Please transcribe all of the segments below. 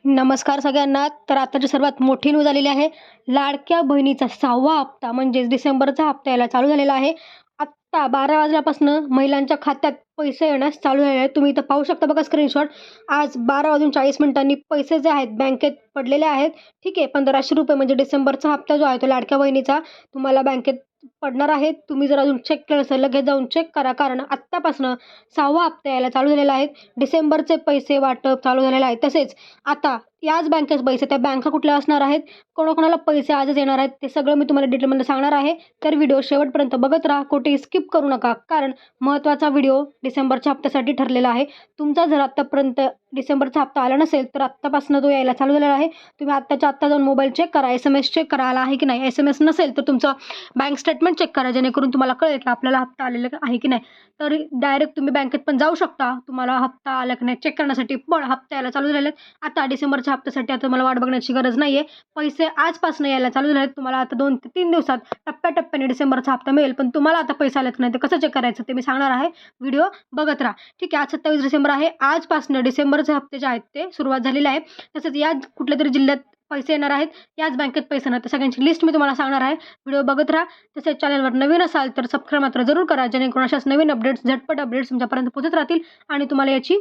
नमस्कार सगळ्यांना. तर आताची सर्वात मोठी न्यूज आलेली आहे. लाडक्या बहिणीचा 6वा हप्ता म्हणजेच डिसेंबरचा हप्ता यायला चालू झालेला आहे. आत्ता 12 वाजल्यापासून महिलांच्या खात्यात पैसे येण्यास चालू झालेले आहेत. तुम्ही इथं पाहू शकता बघा स्क्रीनशॉट. आज 12:40 पैसे जे आहेत बँकेत पडलेले आहेत. ठीक आहे. ₹1500 म्हणजे डिसेंबरचा हप्ता जो आहे तो लाडक्या बहिणीचा तुम्हाला बँकेत पडणार आहे. तुम्ही जर अजून चेक केलं असेल लगेच जाऊन चेक करा, कारण आत्तापासून 6वा हप्ता यायला चालू झालेला आहे. डिसेंबरचे पैसे वाटप चालू झालेलं आहे. तसेच आता याच बँकेचे पैसे त्या बँका कुठल्या असणार आहेत, कोणाकोणाला पैसे आजच येणार आहेत, ते सगळं मी तुम्हाला डिटेलमध्ये सांगणार आहे. तर व्हिडिओ शेवटपर्यंत बघत राहा, कुठेही स्किप करू नका, कारण महत्त्वाचा व्हिडिओ डिसेंबरच्या हप्त्यासाठी ठरलेला आहे. तुमचा जर आत्तापर्यंत डिसेंबरचा हप्ता आला नसेल तर आत्तापासून तो यायला चालू झालेला आहे. तुम्ही आत्ताच्या आत्ता जाऊन मोबाईल चेक करा, SMS चेक करा आला आहे की नाही. SMS नसेल तर तुमचं बँक स्टेटमेंट चेक करा, जेणेकरून तुम्हाला कळेल की आपल्याला हप्ता आलेला आहे की नाही. तर डायरेक्ट तुम्ही बँकेत पण जाऊ शकता तुम्हाला हप्ता आला की नाही चेक करण्यासाठी. पण हप्ता यायला चालू झालेले आहेत. आता डिसेंबरच्या हप्त्यासाठी आता मला वाट बघण्याची गरज नाही आहे. पैसे आजपासून यायला चालू झाले आहेत. तुम्हाला आता 2 ते 3 दिवसात टप्प्याटप्प्याने डिसेंबरचा हप्ता मिळेल. पण तुम्हाला आता पैसे आले की नाही ते कसं चेक करायचं ते मी सांगणार आहे. व्हिडिओ बघत राहा. ठीक आहे. आज 27 डिसेंबर आहे. आजपासून डिसेंबरचे हप्ते जे आहेत ते सुरुवात झालेली आहे. तसेच याच कुठल्यातरी जिल्ह्यात पैसे येणार आहेत, याच बँकेत पैसे येणार, तर सगळ्यांची लिस्ट मी तुम्हाला सांगणार आहे. व्हिडिओ बघत राहा. तसेच चॅनलवर नवीन असाल तर सबस्क्राईब मात्र जरूर करा, जेणेकरून अशाच नवीन अपडेट्स, झटपट अपडेट्स तुमच्यापर्यंत पोहोचत राहतील आणि तुम्हाला याची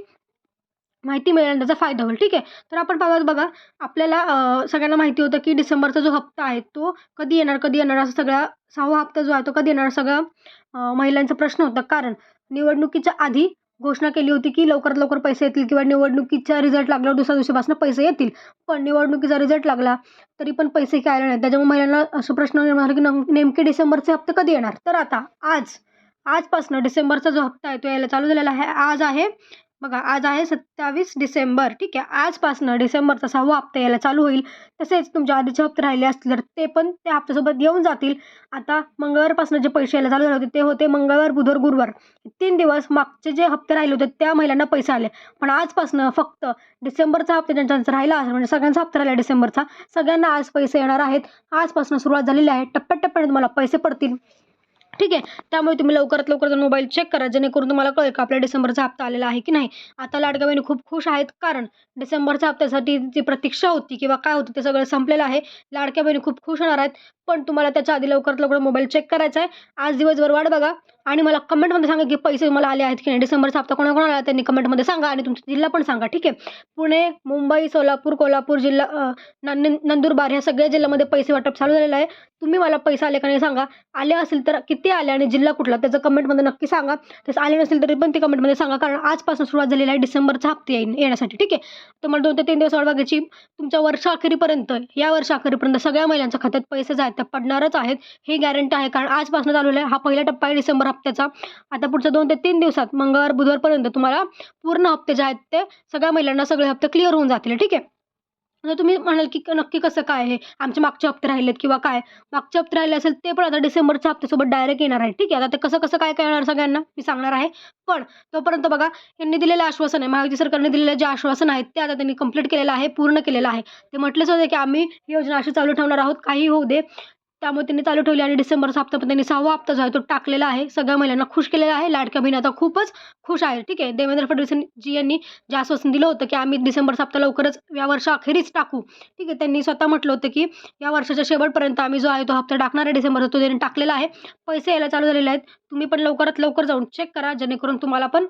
माहिती मिळेल आणि त्याचा फायदा होईल. ठीक आहे. तर आपण पाहूयात बघा. आपल्याला सगळ्यांना माहिती होतं की डिसेंबरचा जो हप्ता आहे तो कधी येणार असं सगळा 6वा हप्ता जो आहे तो कधी येणार सगळं महिलांचा प्रश्न होता. कारण निवडणुकीच्या आधी घोषणा केली होती की लवकरात लवकर पैसे येतील किंवा निवडणुकीचा रिझल्ट लागल्यावर दुसऱ्या दिवशीपासून पैसे येतील. पण निवडणुकीचा रिझल्ट लागला तरी पण पैसे काय आले नाहीत. त्याच्यामुळे महिलांना असं प्रश्न निर्माण झाला की नेमके डिसेंबरचे हप्ते कधी येणार. तर आता आजपासून डिसेंबरचा जो हप्ता आहे तो यायला चालू झालेला आहे. आज आहे बघा, आज आहे 27 डिसेंबर. ठीक आहे. आजपासून डिसेंबरचा 6वा हप्ता यायला चालू होईल. तसेच तुमच्या आधीचे हप्ते राहिले असतील तर ते पण त्या हप्त्यासोबत येऊन जातील. आता मंगळवारपासून जे पैसे यायला चालू झाले होते ते होते मंगळवार, बुधवार, गुरुवार. 3 दिवस मागचे जे हप्ते राहिले होते त्या महिलांना पैसे आले. पण आजपासून फक्त डिसेंबरचा हप्ता ज्यांचा राहिला असेल, म्हणजे सगळ्यांचा हप्ता राहिला डिसेंबरचा, सगळ्यांना आज पैसे येणार आहेत. आजपासून सुरुवात झालेली आहे. टप्प्याटप्प्याने तुम्हाला पैसे पडतील. ठीक आहे. त्यामुळे तुम्ही लवकरात लवकर जाऊन मोबाईल चेक करा, जेणेकरून तुम्हाला कळेल का आपल्या डिसेंबरचा हप्ता आलेला आहे की नाही. आता लाडक्या बहिणी खूप खुश आहेत, कारण डिसेंबरच्या हप्त्यासाठी जी प्रतीक्षा होती किंवा काय होतं ते सगळं संपलेलं आहे. लाडक्या बहिणी खूप खुश होणार आहेत. पण तुम्हाला त्याच्या आधी लवकरात लवकर मोबाईल चेक करायचा आहे. आज दिवसभर वाट बघा आणि मला कमेंटमध्ये सांगा की पैसे मला आले आहेत की नाही. डिसेंबरचा हप्ता कोणाकोणाला आला त्यांनी कमेंटमध्ये सांगा आणि तुमचा जिल्हा पण सांगा. ठीक आहे. पुणे, मुंबई, सोलापूर, कोल्हापूर जिल्हा, नंदुरबार ह्या सगळ्या जिल्ह्यामध्ये पैसे वाटप चालू झालेलं आहे. तुम्ही मला पैसे आले का नाही सांगा. आले असेल तर किती आले आणि जिल्हा कुठला त्याचं कमेंटमध्ये नक्की सांगा. तसं आले नसेल तरी पण ते कमेंटमध्ये सांगा, कारण आजपासून सुरुवात झालेली आहे डिसेंबरचा हप्ते येण्यासाठी. ठीक आहे. तुम्हाला 2 ते 3 दिवस वाट बघायची. तुमच्या वर्षाअखेरीपर्यंत, या वर्षाअखेरीपर्यंत सगळ्या महिलांच्या खात्यात पैसे जे आहेत ते पडणारच आहेत. ही गॅरंटी आहे, कारण आजपासून चालू आहे. हा पहिला टप्पा आहे डिसेंबर हप्त्याचा. आता पुढच्या 2 ते 3 दिवसात मंगळवार, बुधवारपर्यंत तुम्हाला पूर्ण हप्ते जे आहेत ते सगळ्या महिलांना सगळे हप्ते क्लिअर होऊन जातील. ठीक आहे. आता तुम्ही म्हणाल की नक्की कसं काय आहे, आमचे मागचे हप्ते राहिलेत किंवा काय. मागचे हप्ते राहिले असेल ते पण आता डिसेंबरच्या हप्त्यासोबत डायरेक्ट येणार आहे. ठीक आहे. आता ते कसं काय काय येणार सगळ्यांना मी सांगणार आहे. पण तोपर्यंत बघा, यांनी दिलेलं आश्वासन आहे, महायुती सरकारने दिलेलं जे आश्वासन आहे ते आता त्यांनी कंप्लीट केलेलं आहे, पूर्ण केलेलं आहे. ते म्हटलेच होते की आम्ही ही योजना अशी चालू ठेवणार आहोत, काही होऊ दे. त्यामुळे त्यांनी चालू ठेवली आणि डिसेंबरचा हप्ता पण त्यांनी 6वा हप्ता जो आहे तो टाकलेला आहे. सगळ्या महिलांना खुश केलेला आहे. लाडक्या बहिणी आता खूपच खुश आहे. ठीक आहे. देवेंद्र फडणवीस यांनी जे आश्वासन दिलं होतं की आम्ही डिसेंबरचा हप्ता लवकरच या वर्षाअखेरीच टाकू. ठीक आहे. त्यांनी स्वतः म्हटलं होतं की या वर्षाच्या शेवटपर्यंत आम्ही जो आहे तो हप्ता टाकणार आहे डिसेंबरचा, तो त्यांनी टाकलेला आहे. पैसे यायला चालू झालेले आहेत. तुम्ही पण लवकरात लवकर जाऊन चेक करा, जेणेकरून तुम्हाला पण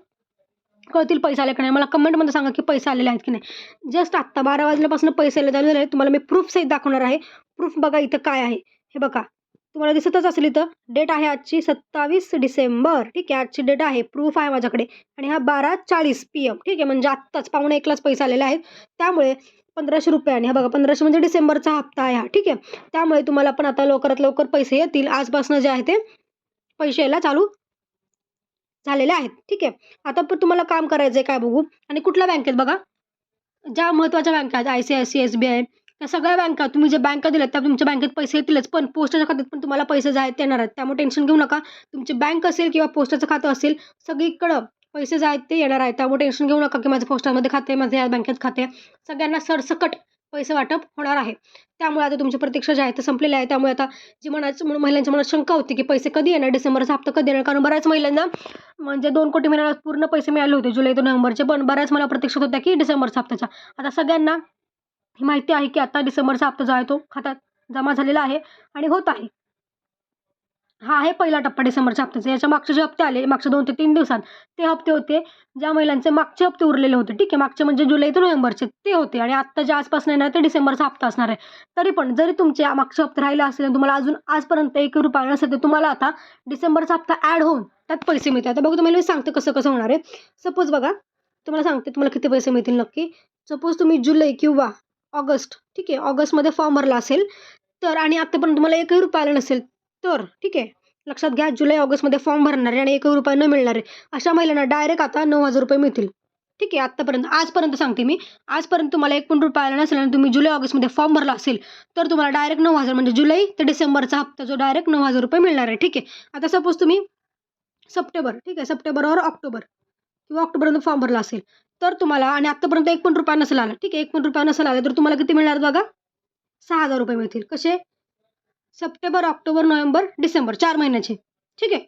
कळतील पैसे आले की नाही. मला कमेंटमध्ये सांगा की पैसे आलेले आहेत की नाही. जस्ट आत्ता 12 वाजल्यापासून पैसे यायला चालू झाले आहेत. तुम्हाला मी प्रूफ सहित दाखवणार आहे. प्रूफ बघा इथं काय आहे हे बघा. तुम्हाला दिसतच असेल इथं डेट आहे आजची 27 डिसेंबर. ठीक आहे. आजची डेट आहे, प्रूफ आहे माझ्याकडे. आणि हा 12:40 PM. ठीक आहे. म्हणजे आत्ताच 12:45 पैसे आलेले आहेत. त्यामुळे ₹1500 आणि हा बघा 1500 म्हणजे डिसेंबरचा हप्ता आहे हा. ठीक आहे. त्यामुळे तुम्हाला पण आता लवकरात लवकर पैसे येतील. आजपासून जे आहे ते पैसे यायला चालू झालेले आहेत. ठीक आहे. आता पण तुम्हाला काम करायचं आहे काय बघू, आणि कुठल्या बँकेत बघा, ज्या महत्त्वाच्या बँका आहेत ICICI, SBI, त्या सगळ्या बँका तुम्ही जे बँका दिल्यात त्या तुमच्या बँकेत पैसे येतीलच, पण पोस्टाच्या खात्यात पण तुम्हाला पैसे जे आहेत ते येणार आहेत. त्यामुळे टेन्शन घेऊ नका. तुमची बँक असेल किंवा पोस्टाचं खातं असेल, सगळीकडं पैसे जे आहेत ते येणार आहेत. त्यामुळे टेन्शन घेऊ नका की माझं पोस्टामध्ये खाते आहे, माझं या बँकेत खाते आहे. सगळ्यांना सरसकट पैसे वाटप होणार आहे. त्यामुळे आता तुमची प्रतीक्षा जी आहे ते संपलेली आहे. त्यामुळे आता जी महिलांच्या मनात शंका होती की पैसे कधी येणार, डिसेंबरचा हप्ता कधी येणार, कारण बऱ्याच महिलांना म्हणजे 2 कोटी महिन्याला पूर्ण पैसे मिळाले होते जुलै ते नोव्हेंबरचे, पण बऱ्याच मला प्रतीक्षित होत्या की डिसेंबरच्या हप्त्याच्या. आता सगळ्यांना ही माहिती आहे की आता डिसेंबरचा हप्ता जो आहे तो खात्यात जमा झालेला आहे आणि होत आहे. हा आहे पहिला टप्पा डिसेंबरच्या हप्त्याचा. याच्या मागचे जे हप्ते आले मागच्या 2 ते 3 दिवसात, ते हप्ते होते ज्या महिलांचे मागचे हप्ते उरलेले होते. ठीक आहे. मागचे म्हणजे जुलै ते नोव्हेंबरचे ते होते आणि आत्ता जे आजपासून येणार ते डिसेंबरचा हप्ता असणार आहे. तरी पण जरी तुमचे मागचे हप्ते राहिले असतील आणि तुम्हाला अजून आजपर्यंत ₹1 आला नसेल, तर तुम्हाला आता डिसेंबरचा हप्ता ॲड होऊन त्यात पैसे मिळतात. आता बघा तुम्हाला मी सांगते कसं होणार आहे. सपोज बघा, तुम्हाला सांगते तुम्हाला किती पैसे मिळतील नक्की. सपोज तुम्ही जुलै किंवा ऑगस्ट, ठीक आहे, ऑगस्टमध्ये फॉर्म भरला असेल तर आणि आत्तापर्यंत तुम्हाला ₹1 आला नसेल तर, ठीक आहे. लक्षात घ्या, जुलै ऑगस्टमध्ये फॉर्म भरणार आहे आणि ₹1 न मिळणार आहे. अशा महिलांना डायरेक्ट आता ₹9,000 मिळतील. ठीक आहे. आत्तापर्यंत आजपर्यंत सांगते मी. आजपर्यंत तुम्हाला ₹1 आला नसेल आणि तुम्ही जुलै ऑगस्टमध्ये फॉर्म भरला असेल तर तुम्हाला डायरेक्ट 9,000 म्हणजे जुलै ते डिसेंबरचा हप्ता जो डायरेक्ट ₹9,000 मिळणार आहे. ठीक आहे. आता सपोज तुम्ही सप्टेंबर, ठीक आहे, सप्टेंबर और ऑक्टोबर किंवा ऑक्टोबरमध्ये फॉर्म भरला असेल तर तुम्हाला आणि आत्तापर्यंत ₹1 नसेल आला, ठीक आहे, ₹1 नसेल आला तर तुम्हाला किती मिळणार बघा? ₹6,000 मिळतील. कसे? सप्टेंबर, ऑक्टोबर, नोव्हेंबर, डिसेंबर 4 महिन्याचे. ठीक आहे.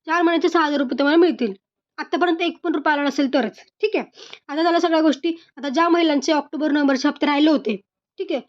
4 महिन्याचे ₹6,000 तुम्हाला मिळतील. आत्तापर्यंत ₹1 आला नसेल तरच. ठीक आहे. आता झाल्या सगळ्या गोष्टी. आता ज्या महिलांचे ऑक्टोबर, नोव्हेंबरचे हप्ते राहिले होते, ठीक आहे.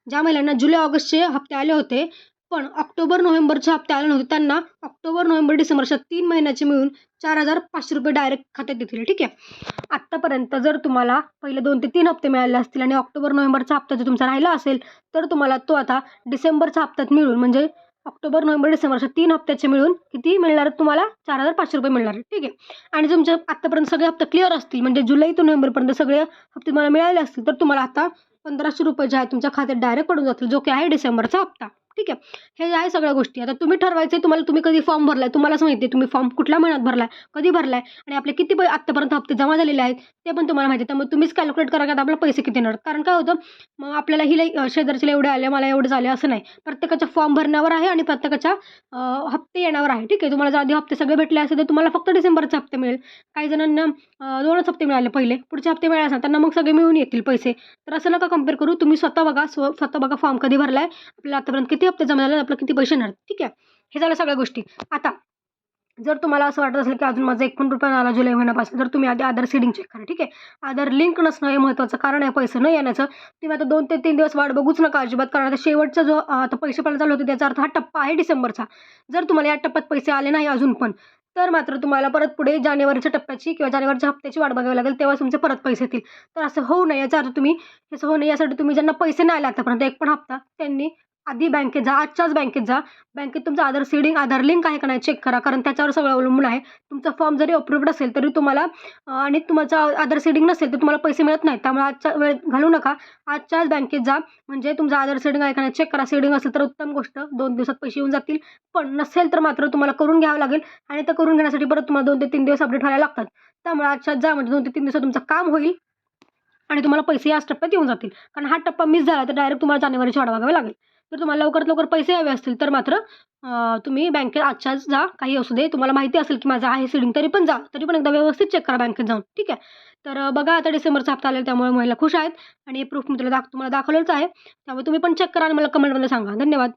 ज्या महिलांना जुलै, ऑगस्टचे हप्ते आले होते, पण ऑक्टोबर, नोव्हेंबरचे हप्ते आले नव्हते, त्यांना ऑक्टोबर, नोव्हेंबर, डिसेंबरच्या 3 महिन्याचे मिळून ₹4,500 डायरेक्ट खात्यात येतील. ठीक आहे. आत्तापर्यंत जर तुम्हाला पहिले 2 ते 3 हप्ते मिळाले असतील आणि ऑक्टोबर, नोव्हेंबरचा हप्ता जर तुमचा राहिला असेल, तर तुम्हाला तो आता डिसेंबरच्या हप्त्यात मिळून म्हणजे ऑक्टोबर, नोव्हेंबर, डिसेंबरच्या 3 हप्त्याचे मिळून किती मिळणार आहेत तुम्हाला? ₹4,500 मिळणार आहेत. ठीक आहे. आणि तुमचे आत्तापर्यंत सगळे हप्ते क्लिअर असतील म्हणजे जुलै ते नोव्हेंबरपर्यंत सगळे हप्ते तुम्हाला मिळाले असतील, तर तुम्हाला आता ₹1,500 जे आहेत तुमच्या खात्यात डायरेक्ट पडून जातील, जो की आहे डिसेंबरचा हप्ता. ठीक आहे. हे आहे सगळ्या गोष्टी. आता तुम्ही ठरवायचं तुम्ही कधी फॉर्म भरलाय, तुम्हालाच माहिती आहे. तुम्ही फॉर्म कुठल्या महिन्यात भरलाय, कधी भरलाय आणि आपले किती आत्तापर्यंत हप्ते जमा झालेले आहेत ते पण तुम्हाला माहिती आहे. त्यामुळे तुम्हीच कॅल्क्युलेट करा की आता आपल्याला पैसे किती येणार. कारण काय होतं, मग आपल्याला शेजारच्याला एवढे आले, मला एवढे झाले असं नाही. प्रत्येकाच्या फॉर्म भरण्यावर आहे आणि प्रत्येकाच्या हप्ते येण्यावर आहे. ठीक आहे. तुम्हाला जर आधी हप्ते सगळे भेटले असेल तर तुम्हाला फक्त डिसेंबरचे हप्ते मिळेल. काही जणांना 2च हप्ते मिळाले पहिले, पुढचे हप्ते मिळाले असतात त्यांना मग सगळे मिळून येतील पैसे. तर असं नका कंपेअर करू. तुम्ही स्वतः बघा, स्वतः बघा फॉर्म कधी भरलाय, आपल्याला आतापर्यंत किती हप्ते जमा झाले, आपल्याला किती पैसे येणार. ठीक आहे. हे झालं सगळ्या गोष्टी. आता जर तुम्हाला असं वाटत असेल की अजून माझा ₹1 आला जुलै महिन्यापासून, तर तुम्ही आधी आधार सीडिंग चेक करा. ठीक आहे. आधार लिंक नसणं हे महत्त्वाचं कारण आहे पैसे न येण्याचं. तुम्ही आता 2 ते 3 दिवस वाट बघूच नका अजिबात. कारण आता शेवटचा जो आता पैसे पडायला चालू होते त्याचा अर्थ हा टप्पा आहे डिसेंबरचा. जर तुम्हाला या टप्प्यात पैसे आले नाही अजून पण, तर मात्र तुम्हाला परत पुढे जानेवारीच्या टप्प्याची किंवा जानेवारीच्या हप्त्याची वाट बघावी लागेल. तेव्हा तुमचे परत पैसे येतील. तर असं होऊ नये याचा अर्थ असं होऊ नये यासाठी तुम्ही ज्यांना पैसे नाही आले आतापर्यंत एक पण हप्ता, त्यांनी आधी बँकेत जा, आजच्याच बँकेत जा. बँकेत तुमचं आधार सीडिंग, आधार लिंक आहे का नाही चेक करा. कारण त्याच्यावर सगळं अवलंबून आहे. तुमचा फॉर्म जरी अप्रूव्ड असेल तरी तुम्हाला आणि तुमचं आधार सीडिंग नसेल तर तुम्हाला पैसे मिळत नाहीत. त्यामुळे आजचा वेळ घालवू नका. आजच्याच बँकेत जा. म्हणजे तुमचं आधार सीडिंग आहे का नाही चेक करा. सीडिंग असेल तर उत्तम गोष्ट, 2 दिवसात पैसे येऊन जातील. पण नसेल तर मात्र तुम्हाला करून घ्यावं लागेल आणि ते करून घेण्यासाठी परत तुम्हाला 2 ते 3 दिवस अपडेट व्हायला लागतात. त्यामुळे आजच्याच जा म्हणजे 2 ते 3 दिवसात तुमचं काम होईल आणि तुम्हाला पैसे याच टप्प्यात येऊन जातील. कारण हा टप्पा मिस झाला तर डायरेक्ट तुम्हाला जानेवारीची वाट बघावी लागेल. जर तुम्हाला लवकरात लवकर पैसे हवे असतील तर मात्र तुम्ही बँकेत आजच्याच जा. काही असू दे, तुम्हाला माहिती असेल की माझं आहे सीडिंग तरी पण जा. तरी पण एकदा व्यवस्थित चेक करा बँकेत जाऊन. ठीक आहे. तर बघा आता डिसेंबरचा हप्ता आलेला त्यामुळे महिला खुश आहेत आणि हे प्रूफ मी तुम्हाला दाखवलेलंच आहे. त्यामुळे तुम्ही पण चेक करा आणि मला कमेंटमध्ये सांगा. धन्यवाद.